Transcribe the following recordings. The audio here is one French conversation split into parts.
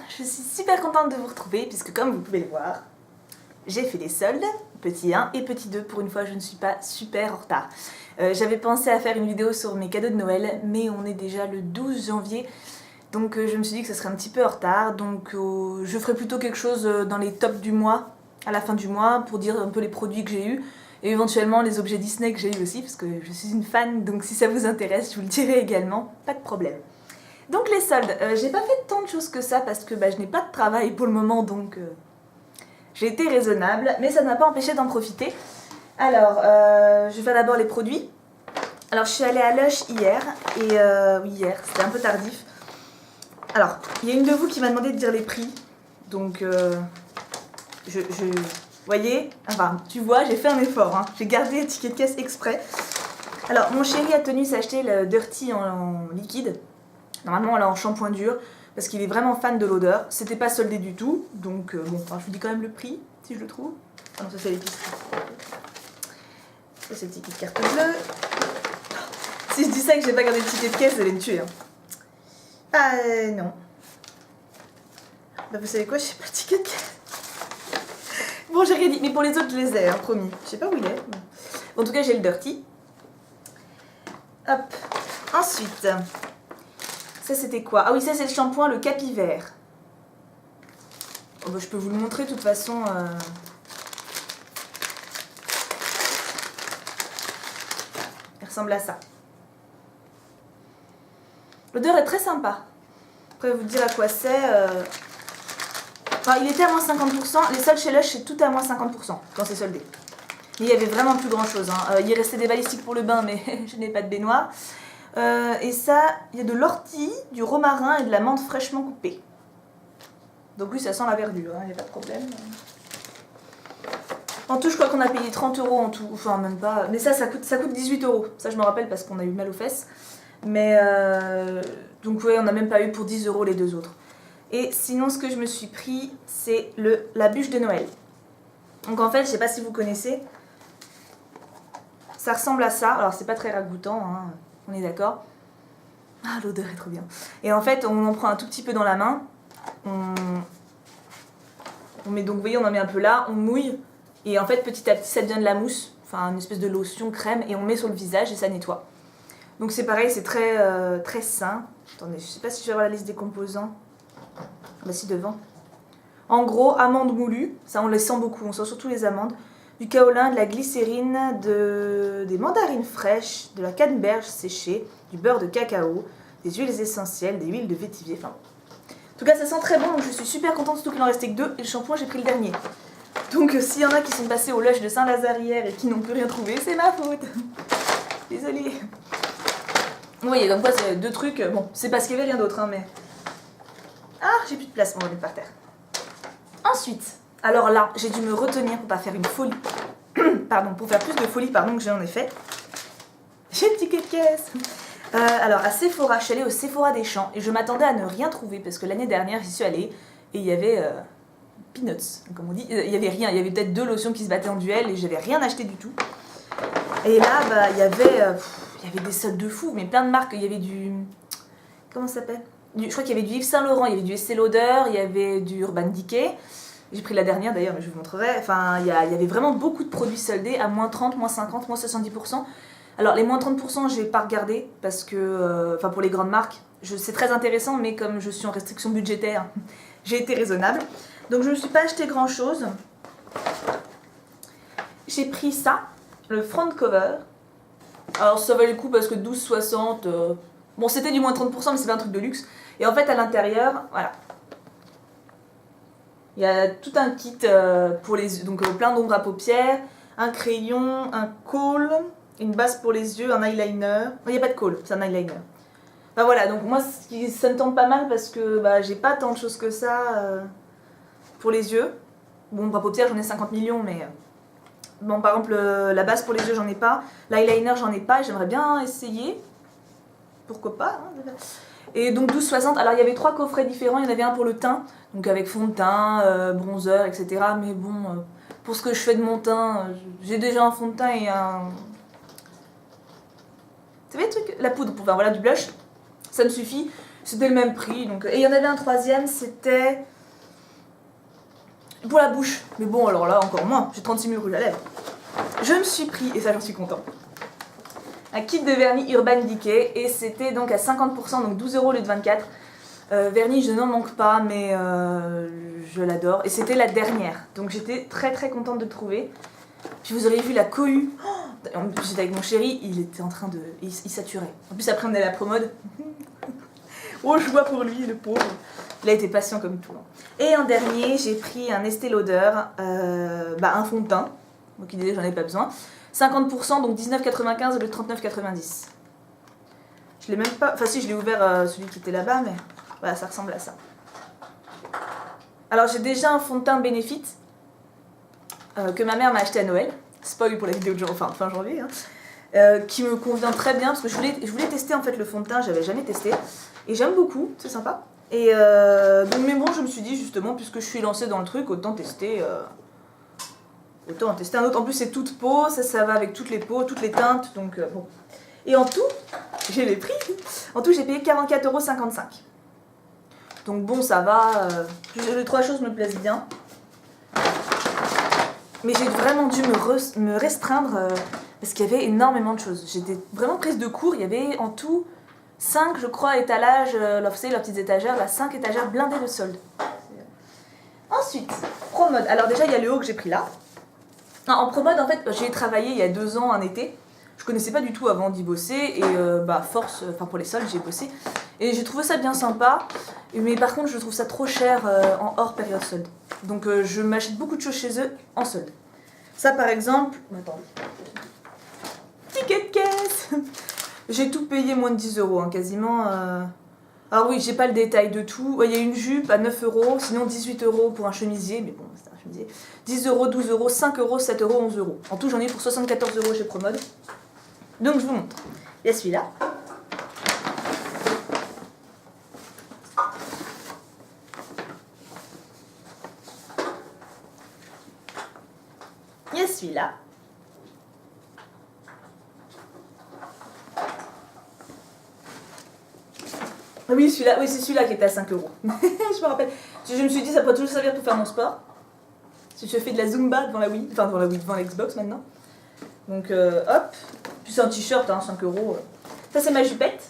je suis super contente de vous retrouver puisque comme vous pouvez le voir, j'ai fait les soldes, petit 1 et petit 2, pour une fois je ne suis pas super en retard. J'avais pensé à faire une vidéo sur mes cadeaux de Noël, mais on est déjà le 12 janvier, donc je me suis dit que ce serait un petit peu en retard, donc je ferai plutôt quelque chose dans les tops du mois, à la fin du mois, pour dire un peu les produits que j'ai eus, et éventuellement les objets Disney que j'ai eu aussi, parce que je suis une fan, donc si ça vous intéresse, je vous le dirai également, pas de problème. Donc les soldes, j'ai pas fait tant de choses que ça parce que je n'ai pas de travail pour le moment, donc j'ai été raisonnable, mais ça ne m'a pas empêché d'en profiter. Alors, je vais faire d'abord les produits. Alors je suis allée à Lush hier, et oui hier, c'était un peu tardif. Alors, il y a une de vous qui m'a demandé de dire les prix, donc vous voyez, enfin tu vois, j'ai fait un effort, hein. J'ai gardé les tickets de caisse exprès. Alors mon chéri a tenu s'acheter le Dirty en liquide. Normalement, elle est en shampoing dur, parce qu'il est vraiment fan de l'odeur. C'était pas soldé du tout, donc bon, enfin, je vous dis quand même le prix, si je le trouve. Ah non, ça c'est l'épicerie. Ça c'est le ticket de carte bleue. Si je dis ça et que j'ai pas gardé le ticket de caisse, vous allez me tuer. Hein. Ah non. Bah vous savez quoi, j'ai pas le ticket de caisse. Bon, j'ai rien dit, mais pour les autres, je les ai, hein, promis. Je sais pas où il est. Bon, en tout cas, j'ai le Dirty. Hop. Ensuite... ça c'était quoi? Ah oui, ça c'est le shampoing, le Capivert. Oh, je peux vous le montrer de toute façon. Il ressemble à ça. L'odeur est très sympa. Après vous dire à quoi c'est. Enfin, il était à moins 50%. Les soldes chez Lush, c'est tout à moins 50% quand c'est soldé. Mais il y avait vraiment plus grand chose. Hein. Il restait des balistiques pour le bain, mais je n'ai pas de baignoire. Et ça, il y a de l'ortie, du romarin et de la menthe fraîchement coupée. Donc oui, ça sent la verdure, il n'y a pas de problème. En tout, je crois qu'on a payé 30 € en tout, enfin même pas. Mais ça coûte 18 €. Ça, je me rappelle parce qu'on a eu mal aux fesses. Mais donc ouais, on n'a même pas eu pour 10 € les deux autres. Et sinon, ce que je me suis pris, c'est la bûche de Noël. Donc en fait, je sais pas si vous connaissez. Ça ressemble à ça. Alors c'est pas très ragoûtant, hein. On est d'accord? Ah, l'odeur est trop bien. Et en fait, on en prend un tout petit peu dans la main. On met donc, vous voyez, on en met un peu là, on mouille. Et en fait, petit à petit, ça devient de la mousse. Enfin, une espèce de lotion crème. Et on met sur le visage et ça nettoie. Donc c'est pareil, c'est très, très sain. Attendez, je sais pas si je vais avoir la liste des composants. Bah si, devant. En gros, amandes moulues. Ça, on les sent beaucoup. On sent surtout les amandes. Du kaolin, de la glycérine, des mandarines fraîches, de la canneberge séchée, du beurre de cacao, des huiles essentielles, des huiles de vétiver, enfin... En tout cas, ça sent très bon, donc je suis super contente, surtout qu'il n'en restait que 2, et le shampoing, j'ai pris le dernier. Donc s'il y en a qui sont passés au Lush de Saint-Lazare hier et qui n'ont plus rien trouvé, c'est ma faute. Désolée. Vous voyez, comme quoi, c'est 2 trucs, bon, c'est parce qu'il n'y avait rien d'autre, hein, mais... Ah, j'ai plus de place, on va le mettre par terre. Ensuite... alors là, j'ai dû me retenir pour pas faire une folie. Pardon, pour faire plus de folie, pardon, que j'en ai fait. J'ai le ticket de caisse. Alors, à Sephora, je suis allée au Sephora des Champs et je m'attendais à ne rien trouver parce que l'année dernière, j'y suis allée et il y avait peanuts, comme on dit. Il y avait rien, il y avait peut-être 2 lotions qui se battaient en duel et j'avais rien acheté du tout. Et là, il y avait des soldes de fou, mais plein de marques. Il y avait du... comment ça s'appelle? Je crois qu'il y avait du Yves Saint Laurent, il y avait du Estée Lauder, il y avait du Urban Decay. J'ai pris la dernière d'ailleurs, mais je vous montrerai. Enfin, il y avait vraiment beaucoup de produits soldés à moins 30, moins 50, moins 70%. Alors, les moins 30%, je n'ai pas regardé parce que, enfin, pour les grandes marques, c'est très intéressant, mais comme je suis en restriction budgétaire, j'ai été raisonnable. Donc, je ne me suis pas acheté grand chose. J'ai pris ça, le front cover. Alors, ça valait le coup parce que 12,60. Bon, c'était du moins 30%, mais c'est pas un truc de luxe. Et en fait, à l'intérieur, voilà. Il y a tout un kit pour les yeux, donc plein d'ombres à paupières, un crayon, un kohl, une base pour les yeux, un eyeliner. Il n'y a pas de kohl, c'est un eyeliner. Enfin voilà, donc moi ça me tente pas mal parce que j'ai pas tant de choses que ça pour les yeux. Bon, pour paupières j'en ai 50 millions, mais bon, par exemple la base pour les yeux j'en ai pas, l'eyeliner j'en ai pas, j'aimerais bien essayer. Pourquoi pas, hein. Et donc 12,60, alors il y avait 3 coffrets différents, il y en avait un pour le teint, donc avec fond de teint, bronzer, etc. Mais bon, pour ce que je fais de mon teint, j'ai déjà un fond de teint et un... Vous savez le truc, la poudre, pour faire voilà, du blush, ça me suffit. C'était le même prix. Donc... Et il y en avait un troisième, c'était pour la bouche. Mais bon, alors là, encore moins. J'ai 36 000 rouges à lèvres. Je me suis pris, et ça j'en suis content, un kit de vernis Urban Decay. Et c'était donc à 50%, donc 12 € au lieu de 24. Vernis, je n'en manque pas, mais je l'adore. Et c'était la dernière. Donc j'étais très très contente de le trouver. Puis vous auriez vu la cohue. Oh, j'étais avec mon chéri, il était en train de... Il saturait. En plus après on est à la promode. Oh, je vois pour lui, le pauvre. Il a été patient comme tout. Et en dernier, j'ai pris un Estée Lauder, un fond de teint. Donc il disait j'en ai pas besoin. 50%, donc 19,95 au lieu de 39,90. Je l'ai même pas... Enfin si, je l'ai ouvert celui qui était là-bas, mais voilà, ça ressemble à ça. Alors j'ai déjà un fond de teint Benefit que ma mère m'a acheté à Noël. Spoil pour la vidéo de fin janvier. Hein. Qui me convient très bien parce que je voulais tester en fait le fond de teint, j'avais jamais testé. Et j'aime beaucoup, c'est sympa. Et donc, mais bon, je me suis dit justement, puisque je suis lancée dans le truc, autant tester un autre. En plus, c'est toute peau, ça va avec toutes les peaux, toutes les teintes, donc bon. Et en tout, j'ai les prix. En tout, j'ai payé 44,55 €. Donc bon, ça va. Les trois choses me plaisent bien. Mais j'ai vraiment dû me restreindre parce qu'il y avait énormément de choses. J'étais vraiment prise de court. Il y avait en tout 5, je crois, étalages, leurs petites étagères, là, 5 étagères blindées de soldes. Ensuite, Promode. Alors déjà, il y a le haut que j'ai pris là. Non, en Promode, en fait, j'ai travaillé il y a 2 ans, un été. Je connaissais pas du tout avant d'y bosser. Et pour les soldes, j'ai bossé. Et j'ai trouvé ça bien sympa. Mais par contre, je trouve ça trop cher en hors période solde. Donc je m'achète beaucoup de choses chez eux en solde. Ça, par exemple... Attends. Ticket de caisse. J'ai tout payé moins de 10 €, hein, quasiment. Alors oui, j'ai pas le détail de tout. Il y a une jupe à 9 €, sinon 18 € pour un chemisier, mais bon, c'est un chemisier. 10 €, 12 €, 5 €, 7 €, 11 €. En tout, j'en ai pour 74 € chez Promode. Donc je vous montre. Il y a celui-là. Il y a celui-là. Oui, celui-là, oui, c'est celui-là qui était à 5 €. Je me rappelle. Je me suis dit, ça pourrait toujours servir pour faire mon sport. Si je fais de la Zumba devant la Wii, enfin devant la Xbox maintenant. Donc hop. Puis c'est un t-shirt, hein, 5 €. Ça, c'est ma jupette.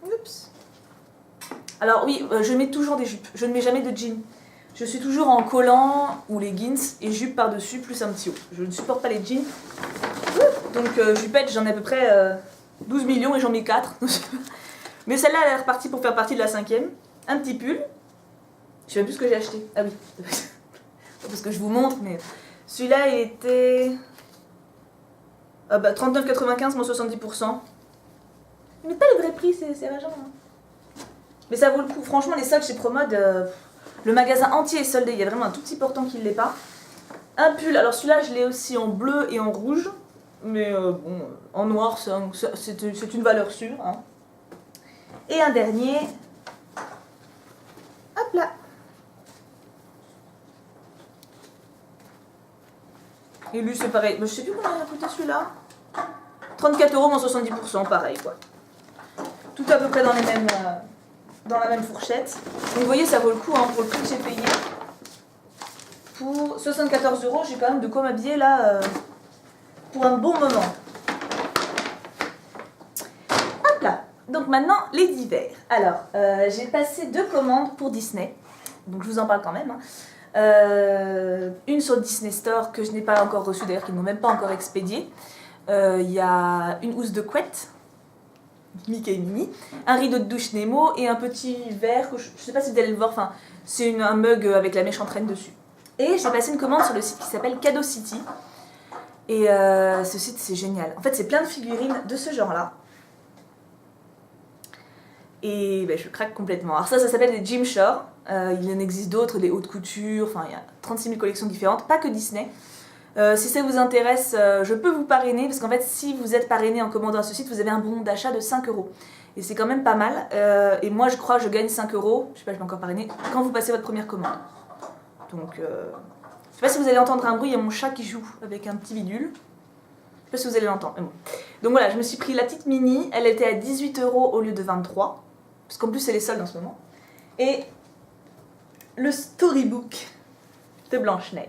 Oups. Alors oui, je mets toujours des jupes. Je ne mets jamais de jeans. Je suis toujours en collant ou leggings et jupe par-dessus, plus un petit haut. Je ne supporte pas les jeans. Donc jupette, j'en ai à peu près 12 millions et j'en mets 4. Mais celle-là, elle est repartie pour faire partie de la 5e. Un petit pull. Je sais même plus ce que j'ai acheté. Ah oui. Parce que je vous montre, mais... Celui-là, il était... 39,95 moins 70%. Mais pas le vrai prix, c'est rageant. Hein. Mais ça vaut le coup. Franchement, les soldes chez Promode, le magasin entier est soldé. Il y a vraiment un tout petit portant qui ne l'est pas. Un pull. Alors celui-là, je l'ai aussi en bleu et en rouge. Mais bon, en noir, c'est une valeur sûre. Hein. Et un dernier. Hop là. Et lui, c'est pareil. Je sais plus combien il a coûté celui-là. 34 € moins 70%, pareil quoi. Tout à peu près dans la même fourchette. Donc vous voyez, ça vaut le coup hein, pour le prix que j'ai payé. Pour 74 €, j'ai quand même de quoi m'habiller là pour un bon moment. Hop là. Donc maintenant, les divers. Alors, j'ai passé 2 commandes pour Disney. Donc je vous en parle quand même. Hein. Une sur Disney Store que je n'ai pas encore reçue, d'ailleurs qu'ils n'ont même pas encore expédiée. Il y a une housse de couette, Mickey et Minnie, un rideau de douche Nemo et un petit verre, que je ne sais pas si vous allez le voir, enfin, c'est un mug avec la méchante reine dessus. Et j'ai passé une commande sur le site qui s'appelle Cadeau City. Et ce site, c'est génial. En fait, c'est plein de figurines de ce genre-là. Et ben, je craque complètement. Alors ça s'appelle des Gymshore. Il en existe d'autres, des hautes couture, enfin il y a 36 000 collections différentes, pas que Disney. Si ça vous intéresse, je peux vous parrainer, parce qu'en fait si vous êtes parrainé en commandant à ce site, vous avez un bon d'achat de 5 €. Et c'est quand même pas mal. Et moi je crois que je gagne 5 €, je sais pas, je vais encore parrainer, quand vous passez votre première commande. Donc, je sais pas si vous allez entendre un bruit, il y a mon chat qui joue avec un petit bidule. Je sais pas si vous allez l'entendre, mais bon. Donc voilà, je me suis pris la petite mini, elle était à 18 € au lieu de 23, parce qu'en plus c'est les soldes en ce moment. Et le storybook de Blanche-Neige,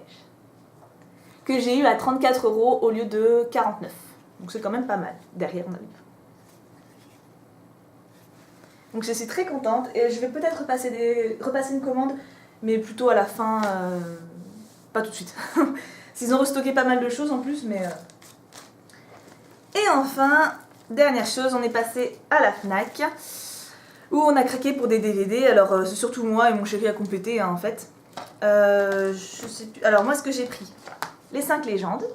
que j'ai eu à 34 € au lieu de 49. Donc c'est quand même pas mal, derrière on a vu. Donc je suis très contente, et je vais peut-être repasser une commande, mais plutôt à la fin, pas tout de suite. Ils ont restocké pas mal de choses en plus, mais... Et enfin, dernière chose, on est passé à la Fnac, où on a craqué pour des DVD. Alors c'est surtout moi et mon chéri a complété hein, en fait. Je sais plus... Alors moi ce que j'ai pris, les 5 légendes.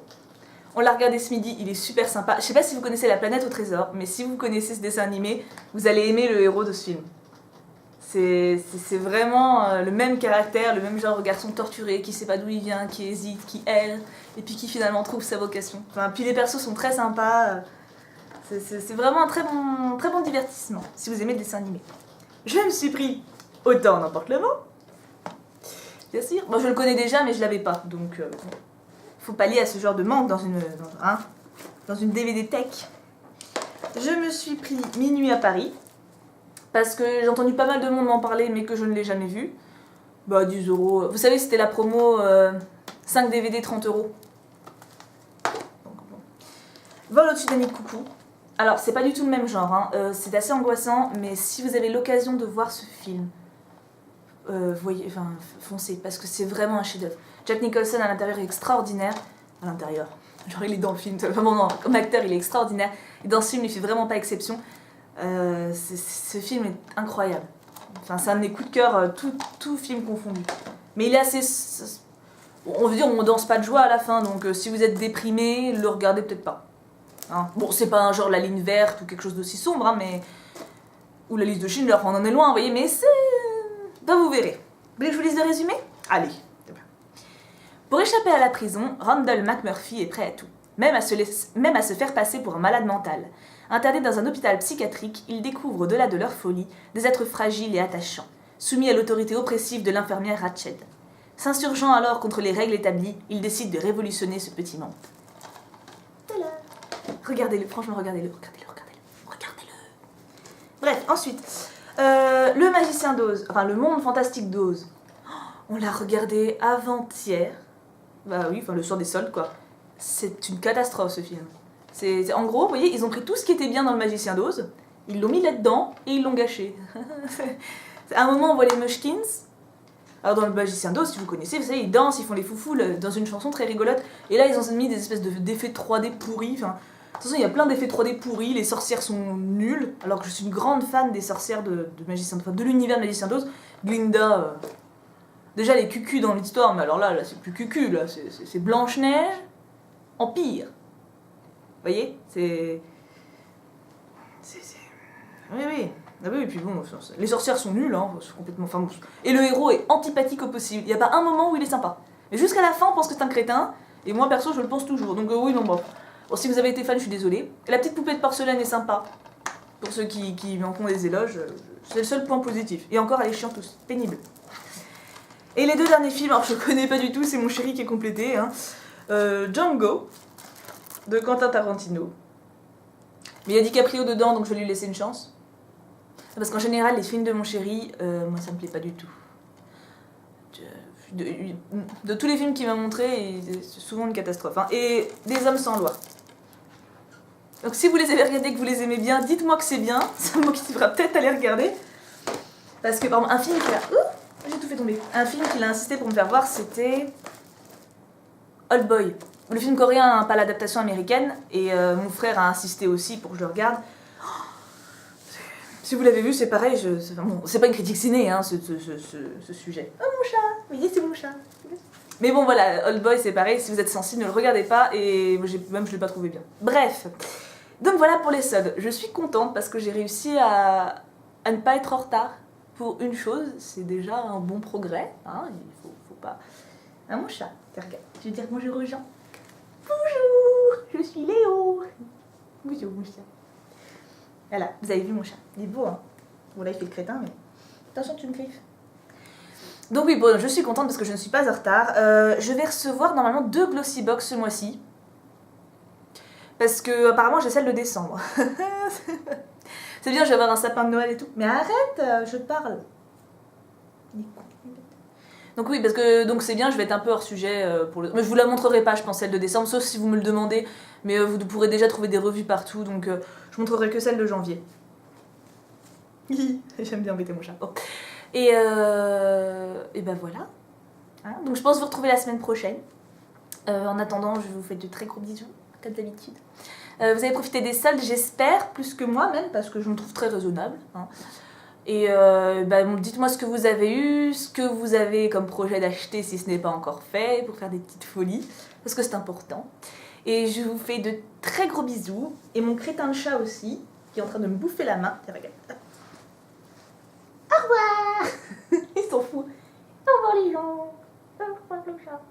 On l'a regardé ce midi, il est super sympa. Je sais pas si vous connaissez La Planète au Trésor, mais si vous connaissez ce dessin animé, vous allez aimer le héros de ce film. C'est vraiment le même caractère, le même genre de garçon torturé, qui sait pas d'où il vient, qui hésite, qui erre, et puis qui finalement trouve sa vocation. Enfin, puis les persos sont très sympas. C'est vraiment un très bon divertissement, si vous aimez le dessin animé. Je me suis pris Autant n'emporte le vent. Bien sûr. Moi je le connais déjà, mais je l'avais pas, donc faut pallier à ce genre de manque dans une DVD tech. Je me suis pris Minuit à Paris. Parce que j'ai entendu pas mal de monde m'en parler, mais que je ne l'ai jamais vu. Bah, 10 €. Vous savez, c'était la promo 5 DVD, 30 €. Donc, bon. Vol au-dessus d'un nid de coucou. Alors, c'est pas du tout le même genre, hein. C'est assez angoissant, mais si vous avez l'occasion de voir ce film, foncez, parce que c'est vraiment un chef-d'œuvre. Jack Nicholson à l'intérieur est extraordinaire. À l'intérieur. Genre, il est dans le film. Vraiment, non, comme acteur, il est extraordinaire. Et dans ce film, il fait vraiment pas exception. Ce film est incroyable. Enfin, c'est un de mes coups de cœur, tout film confondu. Mais il est assez... On veut dire, on danse pas de joie à la fin, donc si vous êtes déprimé, le regardez peut-être pas. Hein. Bon, c'est pas un genre La Ligne Verte ou quelque chose d'aussi sombre, hein, mais... Ou La Liste de Schindler, on en est loin, vous voyez, mais c'est... Ben, vous verrez. Vous voulez que je vous lise le résumé ? Allez. Pour échapper à la prison, Randall McMurphy est prêt à tout. Même à se faire passer pour un malade mental. Interné dans un hôpital psychiatrique, il découvre au-delà de leur folie des êtres fragiles et attachants, soumis à l'autorité oppressive de l'infirmière Rachel. S'insurgeant alors contre les règles établies, il décide de révolutionner ce petit monde. Tada ! Regardez-le, franchement, regardez-le. Bref, ensuite, le magicien d'Oz, enfin le monde fantastique d'Oz, on l'a regardé avant-hier. Bah oui, enfin le soir des soldes quoi. C'est une catastrophe ce film. En gros, vous voyez, ils ont pris tout ce qui était bien dans le Magicien d'Oz, ils l'ont mis là-dedans et ils l'ont gâché. À un moment, on voit les Munchkins. Alors dans le Magicien d'Oz, si vous connaissez, vous savez, ils dansent, ils font les foufous dans une chanson très rigolote. Et là, ils ont mis des espèces d'effets 3D pourris. Enfin, de toute façon, il y a plein d'effets 3D pourris, les sorcières sont nulles. Alors que je suis une grande fan des sorcières de l'univers de Magicien d'Oz. Glinda, déjà les cucus dans l'histoire, mais alors là c'est plus cucu, là, c'est Blanche-Neige en pire. Vous voyez, Oui. Ah oui, et puis bon, les sorcières sont nulles, hein, c'est complètement... Enfin, bon. Et le héros est antipathique au possible. Il n'y a pas un moment où il est sympa. Mais jusqu'à la fin, on pense que c'est un crétin, et moi, perso, je le pense toujours. Donc oui, non, bon. Bon, si vous avez été fan, je suis désolée. Et la petite poupée de porcelaine est sympa. Pour ceux qui m'en font des éloges, c'est le seul point positif. Et encore, elle est chiante aussi, pénible. Et les 2 derniers films, alors je connais pas du tout, c'est mon chéri qui est complété. Hein. Django, de Quentin Tarantino. Mais il y a DiCaprio dedans, donc je vais lui laisser une chance. Parce qu'en général, les films de mon chéri, moi ça me plaît pas du tout. De tous les films qu'il m'a montrés, c'est souvent une catastrophe. Hein. Et Des Hommes sans loi. Donc si vous les avez regardés, que vous les aimez bien, dites-moi que c'est bien. Ça me motivera peut-être à les regarder. Parce que par exemple, un film qui a... j'ai tout fait tomber. Un film qu'il a insisté pour me faire voir, c'était... Old Boy. Le film coréen, pas l'adaptation américaine. Et mon frère a insisté aussi pour que je le regarde. Si vous l'avez vu, c'est pareil, c'est pas une critique ciné, hein, ce sujet. Oh mon chat, oui, c'est mon chat. Mais bon, voilà, Old Boy, c'est pareil, si vous êtes sensible, ne le regardez pas, et même je l'ai pas trouvé bien. Bref, donc voilà pour les subs. Je suis contente parce que j'ai réussi à ne pas être en retard pour une chose, c'est déjà un bon progrès, hein, il faut pas... Ah mon chat, regarde, tu veux dire bonjour aux gens? Bonjour, je suis Léo. Bonjour mon chat. Voilà, vous avez vu mon chat, il est beau hein. Bon là il fait le crétin mais... Attention tu me griffes. Donc oui, bon, je suis contente parce que je ne suis pas en retard. Je vais recevoir normalement 2 Glossy Box ce mois-ci. parce que apparemment j'ai celle de décembre. C'est bien, je vais avoir un sapin de Noël et tout. Mais arrête, je te parle. Donc oui, parce que donc c'est bien, je vais être un peu hors sujet pour le... Mais je vous la montrerai pas, je pense, celle de décembre, sauf si vous me le demandez. Mais vous pourrez déjà trouver des revues partout, donc je montrerai que celle de janvier. J'aime bien embêter mon chat. Bon. Et ben voilà. Hein, donc je pense vous retrouver la semaine prochaine. En attendant, je vous fais de très gros bisous, comme d'habitude. Vous avez profité des soldes, j'espère, plus que moi même, parce que je me trouve très raisonnable. Hein. Et bon, dites-moi ce que vous avez eu, ce que vous avez comme projet d'acheter si ce n'est pas encore fait, pour faire des petites folies, parce que c'est important. Et je vous fais de très gros bisous. Et mon crétin de chat aussi, qui est en train de me bouffer la main. Tiens, regarde. Au revoir. Ils s'en foutent. Au revoir les gens. Au revoir le chat.